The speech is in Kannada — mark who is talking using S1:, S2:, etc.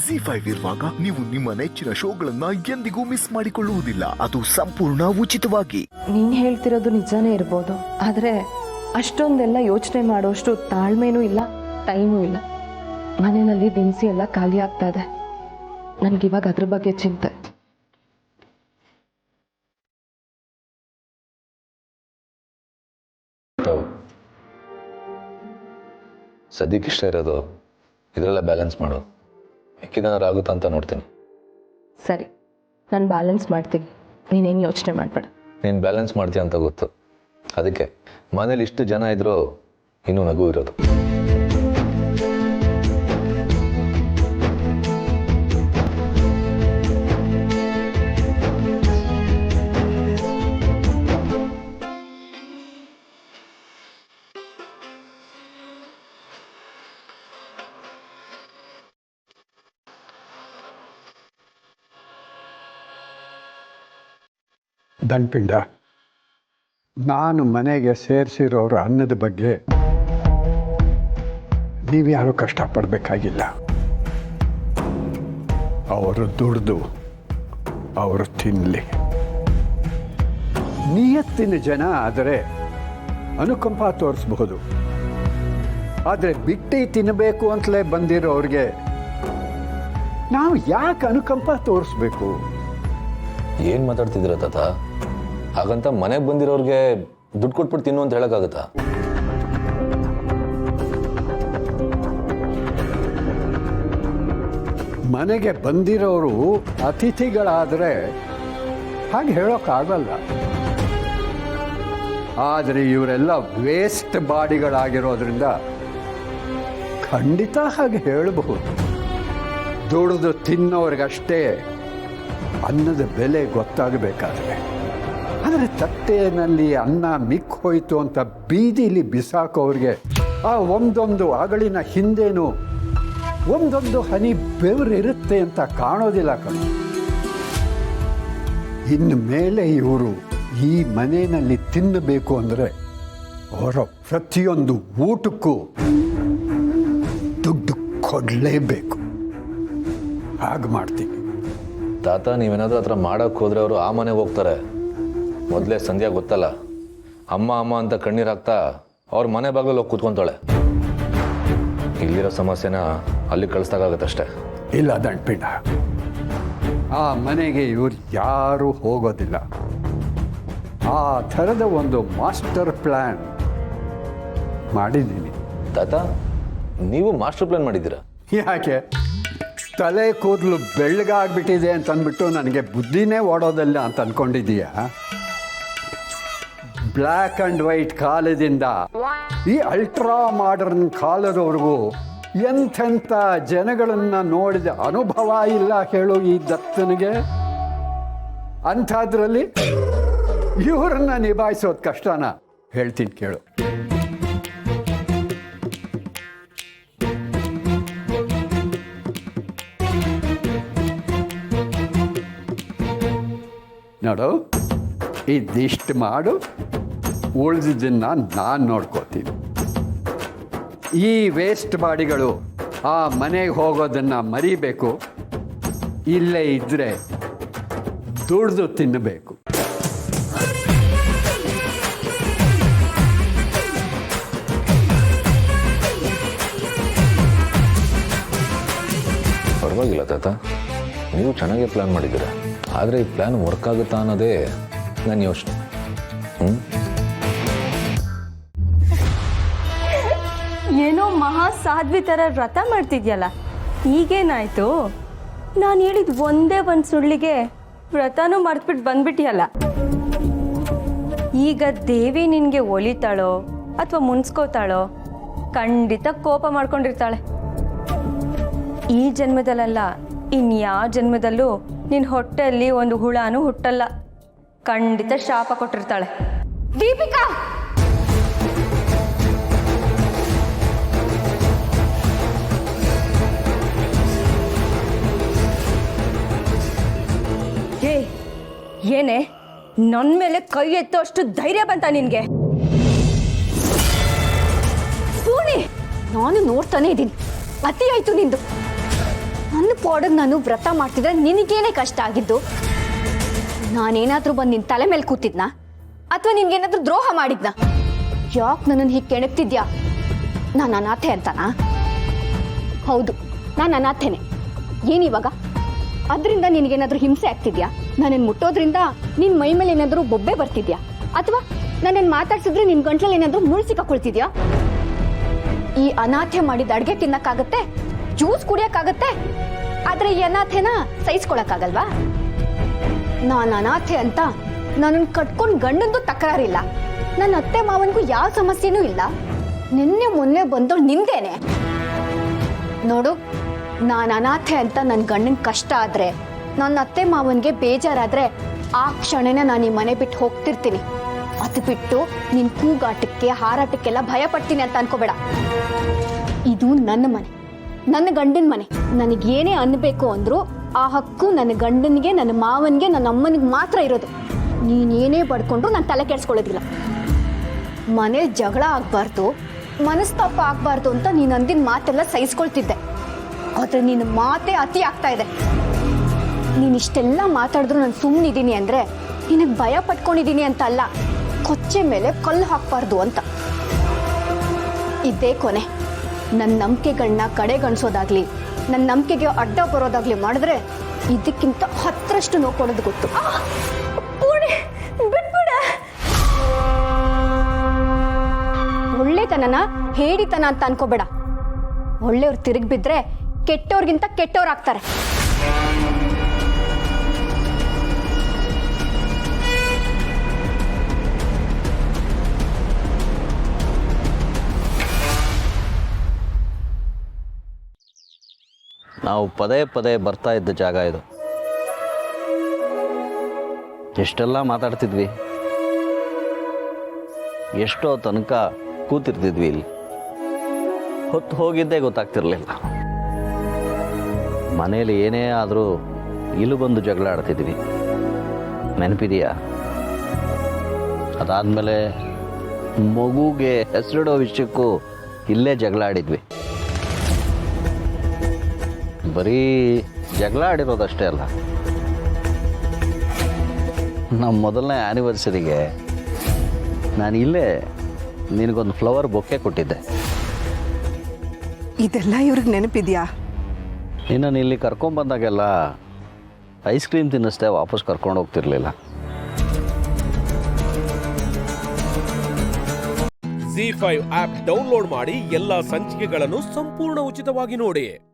S1: ZEE5 ಇರುವಾಗ ನೀವು ನಿಮ್ಮ ನೆಚ್ಚಿನ ಶೋಗಳನ್ನ ಎಂದಿಗೂ ಮಿಸ್ ಮಾಡಿಕೊಳ್ಳುವುದಿಲ್ಲ. ಅದು ಸಂಪೂರ್ಣ ಉಚಿತವಾಗಿ.
S2: ನೀನ್ ಹೇಳ್ತಿರೋದು ನಿಜಾನೇ ಇರ್ಬೋದು, ಆದ್ರೆ ಅಷ್ಟೊಂದೆಲ್ಲ ಯೋಚನೆ ಮಾಡೋಷ್ಟು ತಾಳ್ಮೆನೂ ಇಲ್ಲ, ಟೈಮೂ ಇಲ್ಲ. ಮನೆಯಲ್ಲಿ ದಿನಸಿ ಎಲ್ಲ ಖಾಲಿ ಆಗ್ತಾ ಇದೆ. ನನ್ಗಿವಾಗ ಅದ್ರ ಬಗ್ಗೆ ಚಿಂತೆ.
S3: ಸದ್ಯಕ್ಕೆ ಇಷ್ಟ ಇರೋದು ಇದರೆಲ್ಲ ಬ್ಯಾಲೆನ್ಸ್ ಮಾಡು, ಮಿಕ್ಕಿದೇನಾರು ಆಗುತ್ತಾ ಅಂತ ನೋಡ್ತೀನಿ.
S2: ಸರಿ, ನಾನು ಬ್ಯಾಲೆನ್ಸ್ ಮಾಡ್ತೀನಿ, ನೀನೇನು ಯೋಚನೆ ಮಾಡಬೇಡ.
S3: ನೀನು ಬ್ಯಾಲೆನ್ಸ್ ಮಾಡ್ತೀಯ ಅಂತ ಗೊತ್ತು, ಅದಕ್ಕೆ ಮನೇಲಿ ಇಷ್ಟು ಜನ ಇದ್ರೂ ಇನ್ನೂ ನಗು ಇರೋದು.
S4: ದಂಡ್ಪಿಂಡ, ನಾನು ಮನೆಗೆ ಸೇರಿಸಿರೋರ ಅನ್ನದ ಬಗ್ಗೆ ನೀವ್ಯಾರೂ ಕಷ್ಟಪಡಬೇಕಾಗಿಲ್ಲ. ಅವರು ದುಡ್ದು ಅವರು ತಿನ್ನಲಿ. ನಿಯತ್ತಿನ ಜನ ಆದರೆ ಅನುಕಂಪ ತೋರಿಸ್ಬಹುದು, ಆದರೆ ಬಿಟ್ಟು ತಿನ್ನಬೇಕು ಅಂತಲೇ ಬಂದಿರೋರಿಗೆ ನಾವು ಯಾಕೆ ಅನುಕಂಪ ತೋರಿಸ್ಬೇಕು?
S3: ಏನು ಮಾತಾಡ್ತಿದ್ದೀರ ತಾತ? ಹಾಗಂತ ಮನೆಗೆ ಬಂದಿರೋರಿಗೆ ದುಡ್ಡು ಕೊಟ್ಬಿಟ್ಟು ತಿನ್ನು ಅಂತ ಹೇಳೋಕ್ಕಾಗತ್ತಾ?
S4: ಮನೆಗೆ ಬಂದಿರೋರು ಅತಿಥಿಗಳಾದರೆ ಹಾಗೆ ಹೇಳೋಕ್ಕಾಗಲ್ಲ. ಆದರೆ ಇವರೆಲ್ಲ ವೇಸ್ಟ್ ಬಾಡಿಗಳಾಗಿರೋದ್ರಿಂದ ಖಂಡಿತ ಹಾಗೆ ಹೇಳಬಹುದು. ದುಡಿದು ತಿನ್ನೋರಿಗಷ್ಟೇ ಅನ್ನದ ಬೆಲೆ ಗೊತ್ತಾಗಬೇಕಾದ್ರೆ, ಆದರೆ ತಟ್ಟೆಯಲ್ಲಿ ಅನ್ನ ಮಿಕ್ ಹೋಯಿತು ಅಂತ ಬೀದಿಲಿ ಬಿಸಾಕೋರಿಗೆ ಆ ಒಂದೊಂದು ಅಗಳಿನ ಹಿಂದೇನು ಒಂದೊಂದು ಹನಿ ಬೆವರಿರುತ್ತೆ ಅಂತ ಕಾಣೋದಿಲ್ಲ ಕಣೋ. ಇನ್ನು ಮೇಲೆ ಇವರು ಈ ಮನೆಯಲ್ಲಿ ತಿನ್ನಬೇಕು ಅಂದರೆ ಅವರ ಪ್ರತಿಯೊಂದು ಊಟಕ್ಕೂ ದುಡ್ಡು ಕೊಡಲೇಬೇಕು. ಹಾಗೆ ಮಾಡ್ತೀವಿ.
S3: ತಾತ, ನೀವೇನಾದ್ರೂ ಆ ಥರ ಮಾಡೋಕ್ಕೆ ಹೋದರೆ ಅವರು ಆ ಮನೆಗೆ ಹೋಗ್ತಾರೆ. ಮೊದಲೇ ಸಂಧ್ಯಾ ಗೊತ್ತಲ್ಲ, ಅಮ್ಮ ಅಮ್ಮ ಅಂತ ಕಣ್ಣೀರು ಹಾಕ್ತಾ ಅವ್ರ ಮನೆ ಬಾಗಿಲಲ್ಲಿ ಹೋಗಿ ಕೂತ್ಕೊಂತಾಳೆ. ಇಲ್ಲಿರೋ ಸಮಸ್ಯೆನ ಅಲ್ಲಿ ಕಳಿಸ್ದಾಗತ್ತಷ್ಟೇ.
S4: ಇಲ್ಲ ದಂಡ್ಪಿಂಡ, ಆ ಮನೆಗೆ ಇವ್ರು ಯಾರೂ ಹೋಗೋದಿಲ್ಲ. ಆ ಥರದ ಒಂದು ಮಾಸ್ಟರ್ ಪ್ಲ್ಯಾನ್ ಮಾಡಿದ್ದೀನಿ.
S3: ತಾತ, ನೀವು ಮಾಸ್ಟರ್ ಪ್ಲಾನ್ ಮಾಡಿದ್ದೀರಾ?
S4: ಯಾಕೆ? ತಲೆ ಕೂದಲು ಬೆಳ್ಳಗಾಗ್ಬಿಟ್ಟಿದೆ ಅಂತ ಅಂದ್ಬಿಟ್ಟು ನನಗೆ ಬುದ್ಧಿನೇ ಓಡೋದಿಲ್ಲ ಅಂತ ಅಂದ್ಕೊಂಡಿದ್ದೀಯಾ? ಬ್ಲ್ಯಾಕ್ ಆ್ಯಂಡ್ ವೈಟ್ ಕಾಲದಿಂದ ಈ ಅಲ್ಟ್ರಾ ಮಾಡರ್ನ್ ಕಾಲದವರೆಗೂ ಎಂಥೆಂಥ ಜನಗಳನ್ನು ನೋಡಿದ ಅನುಭವ ಇಲ್ಲ ಹೇಳು ಈ ದತ್ತನಿಗೆ. ಅಂಥದ್ರಲ್ಲಿ ಇವರನ್ನ ನಿಭಾಯಿಸೋದು ಕಷ್ಟನ? ಹೇಳ್ತೀನಿ ಕೇಳು. ನೋಡು, ಇದಿಷ್ಟು ಮಾಡು, ಉಳಿದಿದ್ದನ್ನು ನಾನು ನೋಡ್ಕೋತೀನಿ. ಈ ವೇಸ್ಟ್ ಬಾಡಿಗಳು ಆ ಮನೆಗೆ ಹೋಗೋದನ್ನು ಮರಿಬೇಕು. ಇಲ್ಲೇ ಇದ್ದರೆ ದುಡ್ದು ತಿನ್ನಬೇಕು.
S3: ಪರವಾಗಿಲ್ಲ ತಾತ, ನೀವು ಚೆನ್ನಾಗೇ ಪ್ಲ್ಯಾನ್ ಮಾಡಿದ್ದೀರಾ. ಆದರೆ ಈ ಪ್ಲ್ಯಾನ್ ವರ್ಕ್ ಆಗುತ್ತಾ ಅನ್ನೋದೇ ನನ್ನ ಯೋಚನೆ.
S5: ಏನೋ ಮಹಾ ಸಾಧ್ವಿ ಥರ ವ್ರತ ಮಾಡ್ತಿದ್ಯಲ್ಲ, ಈಗೇನಾಯ್ತು? ನಾನು ಹೇಳಿದ ಒಂದೇ ಒಂದು ಸುಳ್ಳಿಗೆ ವ್ರತನೂ ಮರ್ತ್ಬಿಟ್ಟು ಬಂದ್ಬಿಟ್ಟಿಯಲ್ಲ. ಈಗ ದೇವಿ ನಿನಗೆ ಒಲಿತಾಳೋ ಅಥವಾ ಮುನ್ಸ್ಕೋತಾಳೋ? ಖಂಡಿತ ಕೋಪ ಮಾಡ್ಕೊಂಡಿರ್ತಾಳೆ. ಈ ಜನ್ಮದಲ್ಲ, ಇನ್ಯಾವ ಜನ್ಮದಲ್ಲೂ ನಿನ್ನ ಹೊಟ್ಟೆಯಲ್ಲಿ ಒಂದು ಹುಳನೂ ಹುಟ್ಟಲ್ಲ. ಖಂಡಿತ ಶಾಪ ಕೊಟ್ಟಿರ್ತಾಳೆ. ದೀಪಿಕಾ, ಏನೇ ನನ್ನ ಮೇಲೆ ಕೈ ಎತ್ತೋ ಅಷ್ಟು ಧೈರ್ಯ ಬಂತ ನಿನ್ಗೆ? ಸೂನಿ, ನಾನು ನೋಡ್ತಾನೆ ಇದ್ದೀನಿ. ಅತಿ ಆಯ್ತು ನಿಂದು.
S6: ನನ್ನ ಪಾಡಿಗೆ ನಾನು ವ್ರತ ಮಾಡ್ತಿದ್ರೆ ನಿನಗೇನೆ ಕಷ್ಟ ಆಗಿದ್ದು? ನಾನೇನಾದ್ರೂ ಬಂದು ನಿನ್ನ ತಲೆ ಮೇಲೆ ಕೂತಿದ್ನಾ ಅಥವಾ ನಿನ್ಗೇನಾದ್ರೂ ದ್ರೋಹ ಮಾಡಿದ್ನಾ? ಯಾಕೆ ನನ್ನನ್ನು ಹೀಗೆ ಕೆಣಕ್ತಿದ್ಯಾ? ನಾನು ಅನಾಥೆ ಅಂತನಾ? ಹೌದು, ನಾನು ಅನಾಥೆನೆ. ಏನಿವಾಗ ಅದರಿಂದ ನಿನಗೇನಾದ್ರೂ ಹಿಂಸೆ ಆಗ್ತಿದ್ಯಾ? ನನ್ನನ್ನು ಮುಟ್ಟೋದ್ರಿಂದ ನಿನ್ನ ಮೈ ಮೇಲೆ ಏನಾದರೂ ಬೊಬ್ಬೆ ಬರ್ತಿದ್ಯಾ? ಅಥವಾ ನನ್ನನ್ನು ಮಾತಾಡ್ಸಿದ್ರೆ ನಿನ್ನ ಗಂಟ್ಲಲ್ಲಿ ಏನಾದರೂ ಮುಳ್ಳು ಸಿಕ್ಕಾಕೊಳ್ತಿದ್ಯಾ? ಈ ಅನಾಥೆ ಮಾಡಿದ ಅಡುಗೆ ತಿನ್ನಕ್ಕಾಗತ್ತೆ, ಜ್ಯೂಸ್ ಕುಡಿಯಕ್ಕಾಗತ್ತೆ, ಆದ್ರೆ ಈ ಅನಾಥೆನ ಸಹಿಸ್ಕೊಳಕ್ಕಾಗಲ್ವಾ? ನಾನು ಅನಾಥೆ ಅಂತ ನನ್ನನ್ನು ಕಟ್ಕೊಂಡು ಗಂಡಂದು ತಕರಾರಿಲ್ಲ. ನನ್ನ ಅತ್ತೆ ಮಾವನಿಗೂ ಯಾವ ಸಮಸ್ಯೆನೂ ಇಲ್ಲ. ನಿನ್ನೆ ಮೊನ್ನೆ ಬಂದೋಳು ನಿಂದೇನೆ. ನೋಡು, ನಾನು ಅನಾಥೆ ಅಂತ ನನ್ನ ಗಂಡನ ಕಷ್ಟ ಆದ್ರೆ, ನನ್ನ ಅತ್ತೆ ಮಾವನಿಗೆ ಬೇಜಾರಾದ್ರೆ ಆ ಕ್ಷಣನೇ ನಾನು ಈ ಮನೆ ಬಿಟ್ಟು ಹೋಗ್ತಿರ್ತೀನಿ. ಅದು ಬಿಟ್ಟು ನಿನ್ ಕೂಗಾಟಕ್ಕೆ ಹಾರಾಟಕ್ಕೆಲ್ಲ ಭಯ ಪಡ್ತೀನಿ ಅಂತ ಅನ್ಕೋಬೇಡ. ಇದು ನನ್ನ ಮನೆ, ನನ್ನ ಗಂಡನ ಮನೆ. ನನಗೇನೇ ಅನ್ಬೇಕು ಅಂದ್ರು ಆ ಹಕ್ಕು ನನ್ನ ಗಂಡನಿಗೆ, ನನ್ನ ಮಾವನಿಗೆ, ನನ್ನ ಅಮ್ಮನಿಗೆ ಮಾತ್ರ ಇರೋದು. ನೀನೇನೇ ಬಡ್ಕೊಂಡ್ರು ನಾನು ತಲೆ ಕೆಡಿಸ್ಕೊಳ್ಳೋದಿಲ್ಲ. ಮನೇಲಿ ಜಗಳ ಆಗ್ಬಾರ್ದು, ಮನಸ್ತಾಪ ಆಗ್ಬಾರ್ದು ಅಂತ ನೀನು ಅಂದಿನ ಮಾತೆಲ್ಲ ಸಹಿಸ್ಕೊಳ್ತಿದ್ದೆ. ಆದ್ರೆ ನಿನ್ನ ಮಾತೇ ಅತಿ ಆಗ್ತಾ ಇದೆ. ನೀನು ಇಷ್ಟೆಲ್ಲ ಮಾತಾಡಿದ್ರು ನಾನು ಸುಮ್ಮನಿದ್ದೀನಿ ಅಂದ್ರೆ ನಿನಗೆ ಭಯ ಪಟ್ಕೊಂಡಿದ್ದೀನಿ ಅಂತ ಅಲ್ಲ, ಕೊಚ್ಚೆ ಮೇಲೆ ಕಲ್ಲು ಹಾಕ್ಬಾರ್ದು ಅಂತ. ಇದೇ ಕೊನೆ. ನನ್ನ ನಂಬಿಕೆಗಳನ್ನ ಕಡೆಗಣಿಸೋದಾಗ್ಲಿ, ನನ್ನ ನಂಬಿಕೆಗೆ ಅಡ್ಡ ಬರೋದಾಗ್ಲಿ ಮಾಡಿದ್ರೆ ಇದಕ್ಕಿಂತ 10ರಷ್ಟು ನೋವು ಕೊಡೋದು ಗೊತ್ತು. ಬಿಟ್ಬಿಡ. ಒಳ್ಳೆತನನ ಹೇಡಿತನ ಅಂತ ಅನ್ಕೋಬೇಡ. ಒಳ್ಳೆಯವ್ರು ತಿರುಗಿ ಬಿದ್ರೆ ಕೆಟ್ಟವ್ರಿಗಿಂತ ಕೆಟ್ಟವ್ರಾಗ್ತಾರೆ.
S7: ನಾವು ಪದೇ ಪದೇ ಬರ್ತಾ ಇದ್ದ ಜಾಗ ಇದು. ಎಷ್ಟೆಲ್ಲ ಮಾತಾಡ್ತಿದ್ವಿ, ಎಷ್ಟೋ ತನಕ ಕೂತಿರ್ತಿದ್ವಿ. ಇಲ್ಲಿ ಹೊತ್ತು ಹೋಗಿದ್ದೇ ಗೊತ್ತಾಗ್ತಿರ್ಲಿಲ್ಲ. ಮನೇಲಿ ಏನೇ ಆದರೂ ಇಲ್ಲೂ ಬಂದು ಜಗಳ ಆಡ್ತಿದ್ವಿ, ನೆನಪಿದೆಯಾ? ಅದಾದಮೇಲೆ ಮಗುಗೆ ಹೆಸರಿಡೋ ವಿಷಯಕ್ಕೂ ಇಲ್ಲೇ ಜಗಳ ಆಡಿದ್ವಿ. ಬರೀ ಜಗಳ ಆಡಿರೋದಷ್ಟೇ ಅಲ್ಲ, ನಮ್ಮ ಮೊದಲನೇ ಆ್ಯನಿವರ್ಸರಿಗೆ ನಾನು ಇಲ್ಲೇ ನಿನಗೊಂದು ಫ್ಲವರ್ ಬೊಕ್ಕೆ ಕೊಟ್ಟಿದ್ದೆ.
S8: ಇದೆಲ್ಲ ಇವ್ರಿಗೆ ನೆನಪಿದ್ಯಾ?
S7: ನಿನ್ನನ್ನು ಇಲ್ಲಿ ಕರ್ಕೊಂಬಂದಾಗೆಲ್ಲ ಐಸ್ ಕ್ರೀಮ್ ತಿನ್ನಿಸ್ದೆ, ವಾಪಸ್ ಕರ್ಕೊಂಡು ಹೋಗ್ತಿರ್ಲಿಲ್ಲ.
S9: ZEE5 ಆಪ್ ಡೌನ್ಲೋಡ್ ಮಾಡಿ ಎಲ್ಲಾ ಸಂಚಿಕೆಗಳನ್ನು ಸಂಪೂರ್ಣ ಉಚಿತವಾಗಿ ನೋಡಿ.